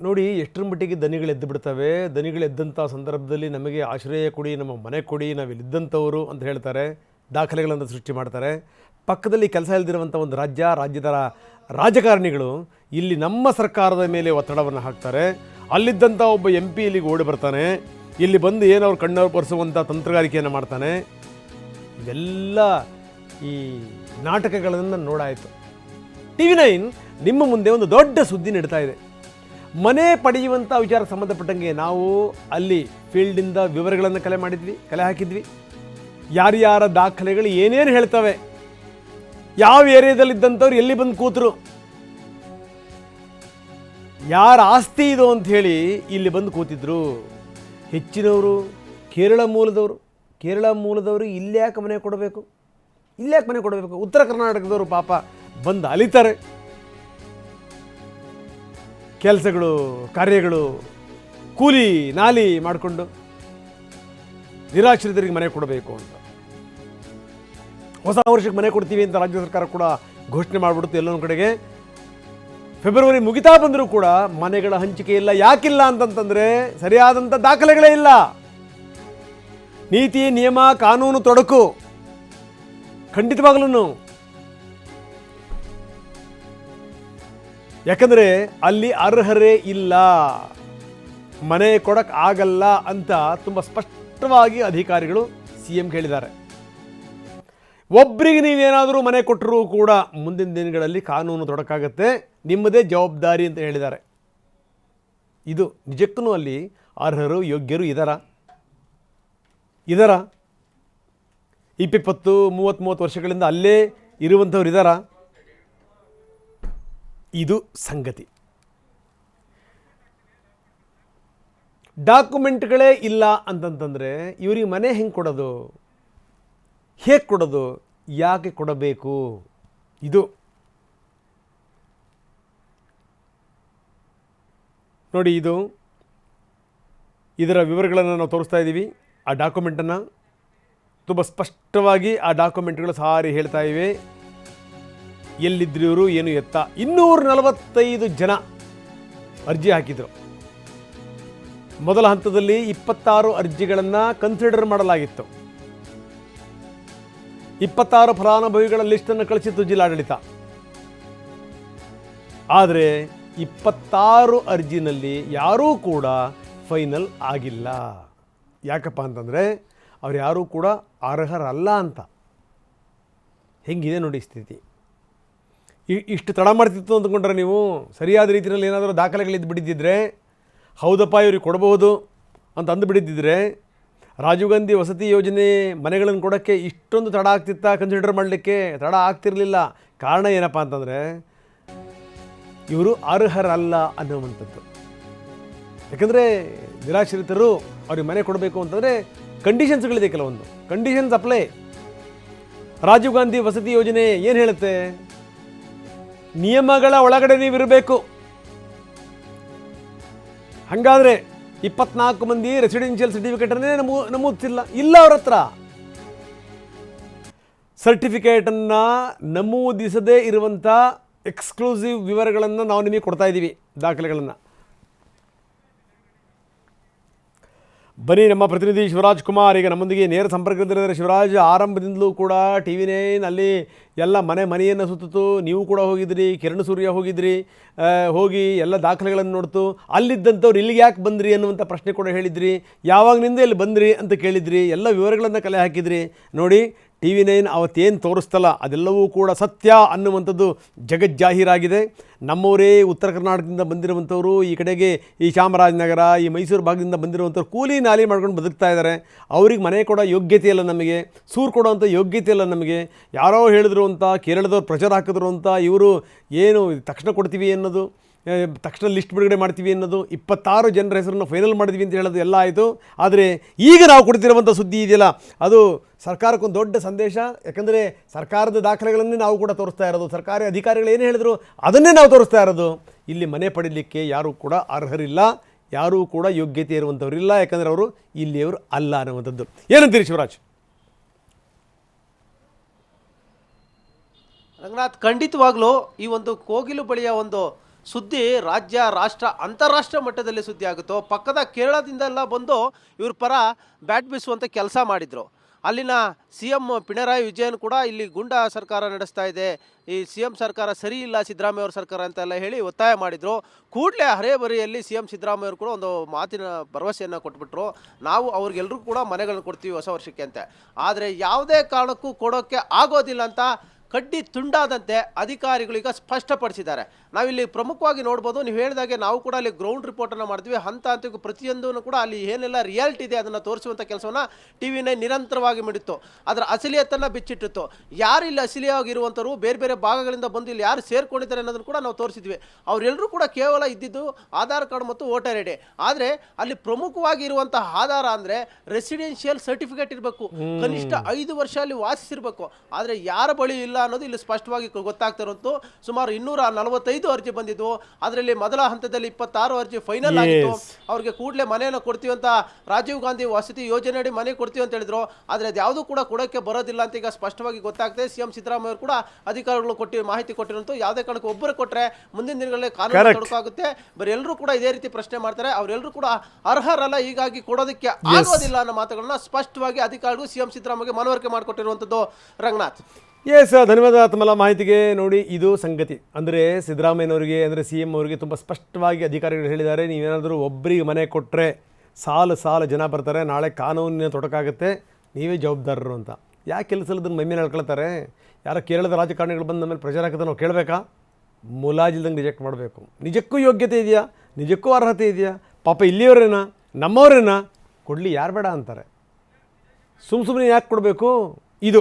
ನೋಡಿ ಎಷ್ಟರ ಮಟ್ಟಿಗೆ ದನಿಗಳು ಎದ್ದು ಬಿಡ್ತವೆ. ದನಿಗಳು ಎದ್ದಂಥ ಸಂದರ್ಭದಲ್ಲಿ ನಮಗೆ ಆಶ್ರಯ ಕೊಡಿ, ನಮ್ಮ ಮನೆ ಕೊಡಿ, ನಾವಿಲ್ಲಿದ್ದಂಥವರು ಅಂತ ಹೇಳ್ತಾರೆ, ದಾಖಲೆಗಳನ್ನು ಸೃಷ್ಟಿ ಮಾಡ್ತಾರೆ. ಪಕ್ಕದಲ್ಲಿ ಕೆಲಸ ಇಲ್ಲದಿರುವಂಥ ಒಂದು ರಾಜ್ಯದ ರಾಜಕಾರಣಿಗಳು ಇಲ್ಲಿ ನಮ್ಮ ಸರ್ಕಾರದ ಮೇಲೆ ಒತ್ತಡವನ್ನು ಹಾಕ್ತಾರೆ. ಅಲ್ಲಿದ್ದಂಥ ಒಬ್ಬ MP ಇಲ್ಲಿಗೆ ಓಡಿ ಬರ್ತಾನೆ, ಇಲ್ಲಿ ಬಂದು ಏನು ಅವ್ರು ಕಣ್ಣವ್ರು ಬರೆಸುವಂಥ ತಂತ್ರಗಾರಿಕೆಯನ್ನು ಮಾಡ್ತಾನೆ. ಇವೆಲ್ಲ ಈ ನಾಟಕಗಳನ್ನು ನೋಡಾಯಿತು. TV9 ನಿಮ್ಮ ಮುಂದೆ ಒಂದು ದೊಡ್ಡ ಸುದ್ದಿ ನೀಡ್ತಾ ಇದೆ. ಮನೆ ಪಡೆಯುವಂಥ ವಿಚಾರಕ್ಕೆ ಸಂಬಂಧಪಟ್ಟಂಗೆ ನಾವು ಅಲ್ಲಿ ಫೀಲ್ಡಿಂದ ವಿವರಗಳನ್ನು ಕಲೆ ಹಾಕಿದ್ವಿ. ಯಾರ್ಯಾರ ದಾಖಲೆಗಳು ಏನೇನು ಹೇಳ್ತವೆ, ಯಾವ ಏರಿಯಾದಲ್ಲಿದ್ದಂಥವ್ರು ಎಲ್ಲಿ ಬಂದು ಕೂತರು, ಯಾರ ಆಸ್ತಿ ಇದು ಅಂಥೇಳಿ ಇಲ್ಲಿ ಬಂದು ಕೂತಿದ್ರು. ಹೆಚ್ಚಿನವರು ಕೇರಳ ಮೂಲದವರು ಇಲ್ಲ್ಯಾಕೆ ಮನೆ ಕೊಡಬೇಕು, ಉತ್ತರ ಕರ್ನಾಟಕದವರು ಪಾಪ ಬಂದು ಅಲಿತಾರೆ. ಕೆಲಸಗಳು ಕಾರ್ಯಗಳು ಕೂಲಿ ನಾಲಿ ಮಾಡಿಕೊಂಡು ನಿರಾಶ್ರಿತರಿಗೆ ಮನೆ ಕೊಡಬೇಕು ಅಂತ ಹೊಸ ವರ್ಷಕ್ಕೆ ಮನೆ ಕೊಡ್ತೀವಿ ಅಂತ ರಾಜ್ಯ ಸರ್ಕಾರ ಕೂಡ ಘೋಷಣೆ ಮಾಡಿಬಿಡುತ್ತೆ. ಎಲ್ಲೊಂದು ಕಡೆಗೆ ಫೆಬ್ರವರಿ ಮುಗಿತಾ ಬಂದರೂ ಕೂಡ ಮನೆಗಳ ಹಂಚಿಕೆ ಇಲ್ಲ. ಯಾಕಿಲ್ಲ ಅಂತಂತಂದರೆ ಸರಿಯಾದಂಥ ದಾಖಲೆಗಳೇ ಇಲ್ಲ. ನೀತಿ ನಿಯಮ ಕಾನೂನು ತೊಡಕು ಖಂಡಿತವಾಗಲೂ. ಯಾಕಂದರೆ ಅಲ್ಲಿ ಅರ್ಹರೇ ಇಲ್ಲ, ಮನೆ ಕೊಡಕ್ಕೆ ಆಗಲ್ಲ ಅಂತ ತುಂಬ ಸ್ಪಷ್ಟವಾಗಿ ಅಧಿಕಾರಿಗಳು CM ಹೇಳಿದ್ದಾರೆ. ಒಬ್ಬರಿಗೆ ನೀವೇನಾದರೂ ಮನೆ ಕೊಟ್ಟರೂ ಕೂಡ ಮುಂದಿನ ದಿನಗಳಲ್ಲಿ ಕಾನೂನು ತೊಡಕಾಗತ್ತೆ, ನಿಮ್ಮದೇ ಜವಾಬ್ದಾರಿ ಅಂತ ಹೇಳಿದ್ದಾರೆ. ಇದು ನಿಜಕ್ಕೂ ಅಲ್ಲಿ ಅರ್ಹರು ಯೋಗ್ಯರು ಇದ್ದಾರಾ? 20-30 ವರ್ಷಗಳಿಂದ ಅಲ್ಲೇ ಇರುವಂಥವ್ರು ಇದ್ದಾರಾ? ಇದು ಸಂಗತಿ. ಡಾಕ್ಯುಮೆಂಟ್ಗಳೇ ಇಲ್ಲ ಅಂತಂತಂದರೆ ಇವರಿಗೆ ಮನೆ ಹೆಂಗೆ ಕೊಡೋದು, ಹೇಗೆ ಕೊಡೋದು, ಯಾಕೆ ಕೊಡಬೇಕು? ಇದು ನೋಡಿ, ಇದರ ವಿವರಗಳನ್ನು ನಾವು ತೋರಿಸ್ತಾ ಇದ್ದೀವಿ. ಆ ಡಾಕ್ಯುಮೆಂಟನ್ನು ತುಂಬ ಸ್ಪಷ್ಟವಾಗಿ ಆ ಡಾಕ್ಯುಮೆಂಟ್ಗಳು ಸಾರಿ ಹೇಳ್ತಾ ಇವೆ. ಎಲ್ಲಿದ್ರು ಇವರು, ಏನು ಎತ್ತ. 245 ಜನ ಅರ್ಜಿ ಹಾಕಿದರು. ಮೊದಲ ಹಂತದಲ್ಲಿ 26 ಅರ್ಜಿಗಳನ್ನು ಕನ್ಸಿಡರ್ ಮಾಡಲಾಗಿತ್ತು. 26 ಫಲಾನುಭವಿಗಳ ಲಿಸ್ಟನ್ನು ಕಳಿಸಿತ್ತು ಜಿಲ್ಲಾಡಳಿತ. ಆದರೆ 26 ಅರ್ಜಿನಲ್ಲಿ ಯಾರೂ ಕೂಡ ಫೈನಲ್ ಆಗಿಲ್ಲ. ಯಾಕಪ್ಪ ಅಂತಂದರೆ ಅವ್ರು ಯಾರೂ ಕೂಡ ಅರ್ಹರಲ್ಲ ಅಂತ. ಹೆಂಗಿದೆ ನೋಡಿ ಸ್ಥಿತಿ. ಇಷ್ಟು ತಡ ಮಾಡ್ತಿತ್ತು ಅಂದ್ಕೊಂಡ್ರೆ ನೀವು ಸರಿಯಾದ ರೀತಿಯಲ್ಲಿ ಏನಾದರೂ ದಾಖಲೆಗಳಿದ್ದು ಬಿಟ್ಟಿದ್ದಿದ್ರೆ, ಹೌದಪ್ಪ ಇವ್ರಿಗೆ ಕೊಡಬಹುದು ಅಂತ ಅಂದುಬಿಟ್ಟಿದ್ದಿದ್ರೆ, ರಾಜೀವ್ ಗಾಂಧಿ ವಸತಿ ಯೋಜನೆ ಮನೆಗಳನ್ನು ಕೊಡೋಕ್ಕೆ ಇಷ್ಟೊಂದು ತಡ ಆಗ್ತಿತ್ತಾ? ಕನ್ಸಿಡರ್ ಮಾಡಲಿಕ್ಕೆ ತಡ ಆಗ್ತಿರಲಿಲ್ಲ. ಕಾರಣ ಏನಪ್ಪ ಅಂತಂದರೆ ಇವರು ಅರ್ಹರಲ್ಲ ಅನ್ನುವಂಥದ್ದು. ಯಾಕಂದರೆ ನಿರಾಶ್ರಿತರು ಅವ್ರಿಗೆ ಮನೆ ಕೊಡಬೇಕು ಅಂತಂದರೆ ಕಂಡೀಷನ್ಸ್ಗಳಿದೆ, ಕೆಲವೊಂದು ಕಂಡೀಷನ್ಸ್ ಅಪ್ಲೈ. ರಾಜೀವ್ ಗಾಂಧಿ ವಸತಿ ಯೋಜನೆ ಏನು ಹೇಳುತ್ತೆ? ನಿಯಮಗಳ ಒಳಗಡೆ ನೀವಿರಬೇಕು. ಹಾಗಾದರೆ 24 ಮಂದಿ ರೆಸಿಡೆನ್ಷಿಯಲ್ ಸರ್ಟಿಫಿಕೇಟನ್ನೇ ನಮೂದಿಸಿಲ್ಲ, ಇಲ್ಲ ಅವ್ರ ಹತ್ರ. ಸರ್ಟಿಫಿಕೇಟನ್ನು ನಮೂದಿಸದೇ ಇರುವಂಥ ಎಕ್ಸ್ಕ್ಲೂಸಿವ್ ವಿವರಗಳನ್ನು ನಾವು ನಿಮಗೆ ಕೊಡ್ತಾ ಇದ್ದೀವಿ, ದಾಖಲೆಗಳನ್ನು. ಬನ್ನಿ, ನಮ್ಮ ಪ್ರತಿನಿಧಿ ಶಿವರಾಜ್ ಕುಮಾರ್ ಈಗ ನಮ್ಮೊಂದಿಗೆ ನೇರ ಸಂಪರ್ಕದಲ್ಲಿದ್ದಾರೆ. ಶಿವರಾಜ್, ಆರಂಭದಿಂದಲೂ ಕೂಡ TV9 ಅಲ್ಲಿ ಎಲ್ಲ ಮನೆಯನ್ನು ಸುತ್ತಿತು, ನೀವು ಕೂಡ ಹೋಗಿದ್ರಿ, ಕಿರಣ್ ಸೂರ್ಯ ಹೋಗಿ ಎಲ್ಲ ದಾಖಲೆಗಳನ್ನು ನೋಡ್ತು. ಅಲ್ಲಿದ್ದಂಥವ್ರು ಇಲ್ಲಿಗೆ ಯಾಕೆ ಬಂದ್ರಿ ಅನ್ನುವಂಥ ಪ್ರಶ್ನೆ ಕೂಡ ಹೇಳಿದ್ರಿ. ಯಾವಾಗಲಿಂದ ಇಲ್ಲಿ ಬಂದ್ರಿ ಅಂತ ಕೇಳಿದ್ರಿ, ಎಲ್ಲ ವಿವರಗಳನ್ನು ಕಲೆ ಹಾಕಿದ್ರಿ. ನೋಡಿ, TV9 ಅವತ್ತೇನು ತೋರಿಸ್ತಲ್ಲ ಅದೆಲ್ಲವೂ ಕೂಡ ಸತ್ಯ ಅನ್ನುವಂಥದ್ದು ಜಗಜ್ಜಾಹೀರಾಗಿದೆ. ನಮ್ಮವರೇ ಉತ್ತರ ಕರ್ನಾಟಕದಿಂದ ಬಂದಿರುವಂಥವರು, ಈ ಕಡೆಗೆ ಈ ಚಾಮರಾಜನಗರ, ಈ ಮೈಸೂರು ಭಾಗದಿಂದ ಬಂದಿರುವಂಥವ್ರು ಕೂಲಿ ನಾಲಿ ಮಾಡ್ಕೊಂಡು ಬದುಕ್ತಾ ಇದ್ದಾರೆ. ಅವ್ರಿಗೆ ಮನೆ ಕೊಡೋ ಯೋಗ್ಯತೆ ಇಲ್ಲ ನಮಗೆ, ಸೂರು ಕೊಡೋವಂಥ ಯೋಗ್ಯತೆ ಇಲ್ಲ ನಮಗೆ. ಯಾರೋ ಹೇಳಿದ್ರು ಅಂತ, ಕೇರಳದವ್ರು ಪ್ರಚಾರ ಹಾಕಿದ್ರು ಅಂತ, ಇವರು ಏನು ತಕ್ಷಣ ಕೊಡ್ತೀವಿ ಅನ್ನೋದು, ತಕ್ಷಣ ಲಿಸ್ಟ್ ಬಿಡುಗಡೆ ಮಾಡ್ತೀವಿ ಅನ್ನೋದು, 26 ಜನರ ಹೆಸರನ್ನು ಫೈನಲ್ ಮಾಡಿದ್ವಿ ಅಂತ ಹೇಳೋದು ಎಲ್ಲ ಆಯಿತು. ಆದರೆ ಈಗ ನಾವು ಕೊಡ್ತಿರುವಂಥ ಸುದ್ದಿ ಇದೆಯಲ್ಲ, ಅದು ಸರ್ಕಾರಕ್ಕೊಂದು ದೊಡ್ಡ ಸಂದೇಶ. ಯಾಕಂದರೆ ಸರ್ಕಾರದ ದಾಖಲೆಗಳನ್ನೇ ನಾವು ಕೂಡ ತೋರಿಸ್ತಾ ಇರೋದು, ಸರ್ಕಾರಿ ಅಧಿಕಾರಿಗಳು ಏನು ಹೇಳಿದ್ರು ಅದನ್ನೇ ನಾವು ತೋರಿಸ್ತಾ ಇರೋದು. ಇಲ್ಲಿ ಮನೆ ಪಡೀಲಿಕ್ಕೆ ಯಾರೂ ಕೂಡ ಅರ್ಹರಿಲ್ಲ, ಯಾರೂ ಕೂಡ ಯೋಗ್ಯತೆ ಇರುವಂಥವ್ರಿಲ್ಲ. ಯಾಕಂದರೆ ಅವರು ಇಲ್ಲಿಯವರು ಅಲ್ಲ ಅನ್ನುವಂಥದ್ದು. ಏನಂತೀರಿ ಶಿವರಾಜ್? ರಂಗನಾಥ್, ಖಂಡಿತವಾಗ್ಲೂ ಈ ಒಂದು ಕೋಗಿಲು ಬಳಿಯ ಒಂದು ಸುದ್ದಿ ರಾಜ್ಯ, ರಾಷ್ಟ್ರ, ಅಂತಾರಾಷ್ಟ್ರ ಮಟ್ಟದಲ್ಲಿ ಸುದ್ದಿ ಆಗುತ್ತೋ, ಪಕ್ಕದ ಕೇರಳದಿಂದೆಲ್ಲ ಬಂದು ಇವ್ರ ಪರ ಬ್ಯಾಟ್ ಬೀಸುವಂಥ ಕೆಲಸ ಮಾಡಿದರು. ಅಲ್ಲಿನ CM ಪಿಣರಾಯಿ ವಿಜಯನ್ ಕೂಡ ಇಲ್ಲಿ ಗೂಂಡಾ ಸರ್ಕಾರ ನಡೆಸ್ತಾ ಇದೆ, ಈ CM ಸರ್ಕಾರ ಸರಿ ಇಲ್ಲ, ಸಿದ್ದರಾಮಯ್ಯ ಅವ್ರ ಸರ್ಕಾರ ಅಂತೆಲ್ಲ ಹೇಳಿ ಒತ್ತಾಯ ಮಾಡಿದರು. ಕೂಡಲೇ ಹರೇಬರಿಯಲ್ಲಿ CM ಸಿದ್ದರಾಮಯ್ಯ ಅವರು ಕೂಡ ಒಂದು ಮಾತಿನ ಭರವಸೆಯನ್ನು ಕೊಟ್ಬಿಟ್ರು, ನಾವು ಅವ್ರಿಗೆಲ್ರಿಗೂ ಕೂಡ ಮನೆಗಳನ್ನು ಕೊಡ್ತೀವಿ ಹೊಸ ವರ್ಷಕ್ಕೆ ಅಂತ. ಆದರೆ ಯಾವುದೇ ಕಾರಣಕ್ಕೂ ಕೊಡೋಕ್ಕೆ ಆಗೋದಿಲ್ಲ ಅಂತ ಕಡ್ಡಿ ತುಂಡಾದಂತೆ ಅಧಿಕಾರಿಗಳು ಈಗ ಸ್ಪಷ್ಟಪಡಿಸಿದ್ದಾರೆ. ನಾವಿಲ್ಲಿ ಪ್ರಮುಖವಾಗಿ ನೋಡ್ಬೋದು, ನೀವು ಹೇಳಿದಾಗೆ ನಾವು ಕೂಡ ಅಲ್ಲಿ ಗ್ರೌಂಡ್ ರಿಪೋರ್ಟನ್ನು ಮಾಡಿದ್ವಿ. ಹಂತ ಹಂತಕ್ಕೂ ಪ್ರತಿಯೊಂದೂ ಕೂಡ ಅಲ್ಲಿ ಏನೆಲ್ಲ ರಿಯಾಲಿಟಿ ಇದೆ ಅದನ್ನು ತೋರಿಸುವಂಥ ಕೆಲಸವನ್ನು TV9 ನಿರಂತರವಾಗಿ ಮಾಡಿತ್ತು. ಅದರ ಅಸಲಿಯತ್ತನ್ನು ಬಿಚ್ಚಿಟ್ಟಿತ್ತು. ಯಾರು ಇಲ್ಲಿ ಅಸಲಿಯಾಗಿರುವಂಥವ್ರು ಬೇರೆ ಬೇರೆ ಭಾಗಗಳಿಂದ ಬಂದು ಇಲ್ಲಿ ಯಾರು ಸೇರ್ಕೊಂಡಿದ್ದಾರೆ ಅನ್ನೋದನ್ನು ಕೂಡ ನಾವು ತೋರಿಸಿದ್ವಿ. ಅವರೆಲ್ಲರೂ ಕೂಡ ಕೇವಲ ಇದ್ದಿದ್ದು ಆಧಾರ್ ಕಾರ್ಡ್ ಮತ್ತು ವೋಟರ್ ಐ ಡಿ. ಆದರೆ ಅಲ್ಲಿ ಪ್ರಮುಖವಾಗಿ ಇರುವಂತಹ ಆಧಾರ ಅಂದರೆ ರೆಸಿಡೆನ್ಷಿಯಲ್ ಸರ್ಟಿಫಿಕೇಟ್ ಇರಬೇಕು, ಕನಿಷ್ಠ 5 ವರ್ಷ ಅಲ್ಲಿ ವಾಸಿಸಿರಬೇಕು. ಆದರೆ ಯಾರ ಬಳಿ ಇಲ್ಲ ಅನ್ನೋದು ಇಲ್ಲಿ ಸ್ಪಷ್ಟವಾಗಿ ಗೊತ್ತಾಗ್ತಿರೋದು. ಸುಮಾರು 245 ಅರ್ಜಿ ಬಂದಿದ್ವು. ಅದರಲ್ಲಿ ಮೊದಲ ಹಂತದಲ್ಲಿ 26 ಅರ್ಜಿ ಫೈನಲ್ ಆಗಿತ್ತು. ಅವ್ರಿಗೆ ಕೂಡಲೇ ಮನೆಯನ್ನು ಕೊಡ್ತೀವಿ ಅಂತ, ರಾಜೀವ್ ಗಾಂಧಿ ವಸತಿ ಯೋಜನೆಯಡಿ ಮನೆ ಕೊಡ್ತೀವಿ ಅಂತ ಹೇಳಿದ್ರು. ಆದರೆ ಅದು ಯಾವುದೂ ಕೂಡ ಕೊಡೋಕ್ಕೆ ಬರೋದಿಲ್ಲ ಅಂತ ಈಗ ಸ್ಪಷ್ಟವಾಗಿ ಗೊತ್ತಾಗ್ತದೆ. CM ಸಿದ್ದರಾಮಯ್ಯ ಅವರು ಕೂಡ ಅಧಿಕಾರಿಗಳು ಮಾಹಿತಿ ಕೊಟ್ಟಿರೋಂಥ ಯಾವುದೇ ಕಾರಣಕ್ಕೂ ಒಬ್ಬರು ಕೊಟ್ಟರೆ ಮುಂದಿನ ದಿನಗಳಲ್ಲಿ ಕಾನೂನು ತೊಡಕಾಗುತ್ತೆ. ಬರೀ ಎಲ್ಲರೂ ಕೂಡ ಇದೇ ರೀತಿ ಪ್ರಶ್ನೆ ಮಾಡ್ತಾರೆ. ಅವರೆಲ್ಲರೂ ಕೂಡ ಅರ್ಹರಲ್ಲ, ಹೀಗಾಗಿ ಕೊಡೋದಕ್ಕೆ ಆಗೋದಿಲ್ಲ ಅನ್ನೋ ಮಾತುಗಳನ್ನ ಸ್ಪಷ್ಟವಾಗಿ ಅಧಿಕಾರಿಗಳು CM ಸಿದ್ದರಾಮಯ್ಯಗೆ ಮನವರಿಕೆ ಮಾಡಿಕೊಟ್ಟಿರುವಂಥದ್ದು. ರಂಗನಾಥ್, ಎಸ್, ಧನ್ಯವಾದ ತಮ್ಮೆಲ್ಲ ಮಾಹಿತಿಗೆ. ನೋಡಿ, ಇದು ಸಂಗತಿ. ಅಂದರೆ ಸಿದ್ದರಾಮಯ್ಯನವರಿಗೆ, ಅಂದರೆ CM ಅವರಿಗೆ ತುಂಬ ಸ್ಪಷ್ಟವಾಗಿ ಅಧಿಕಾರಿಗಳು ಹೇಳಿದ್ದಾರೆ, ನೀವೇನಾದರೂ ಒಬ್ಬರಿಗೆ ಮನೆ ಕೊಟ್ಟರೆ ಸಾಲು ಸಾಲು ಜನ ಬರ್ತಾರೆ, ನಾಳೆ ಕಾನೂನಿನ ತೊಡಕಾಗುತ್ತೆ, ನೀವೇ ಜವಾಬ್ದಾರರು ಅಂತ. ಯಾಕೆ ಕೆಲಸಲ್ಲದನ್ನು ಮೈ ಮೇಲೆ ಹೇಳ್ಕೊಳ್ತಾರೆ? ಯಾರೋ ಕೇರಳದ ರಾಜಕಾರಣಿಗಳು ಬಂದ ಮೇಲೆ ಪ್ರಚಾರ ಹಾಕಿದ್ರೆ ನಾವು ಕೇಳಬೇಕಾ? ಮುಲಾಜಿಲ್ದಂಗೆ ರಿಜೆಕ್ಟ್ ಮಾಡಬೇಕು. ನಿಜಕ್ಕೂ ಯೋಗ್ಯತೆ ಇದೆಯಾ? ನಿಜಕ್ಕೂ ಅರ್ಹತೆ ಇದೆಯಾ? ಪಾಪ ಇಲ್ಲಿಯವರೇನಾ, ನಮ್ಮವರೇನಾ? ಕೊಡಲಿ, ಯಾರು ಬೇಡ ಅಂತಾರೆ? ಸುಮ್ಮನೆ ಯಾಕೆ ಕೊಡಬೇಕು? ಇದು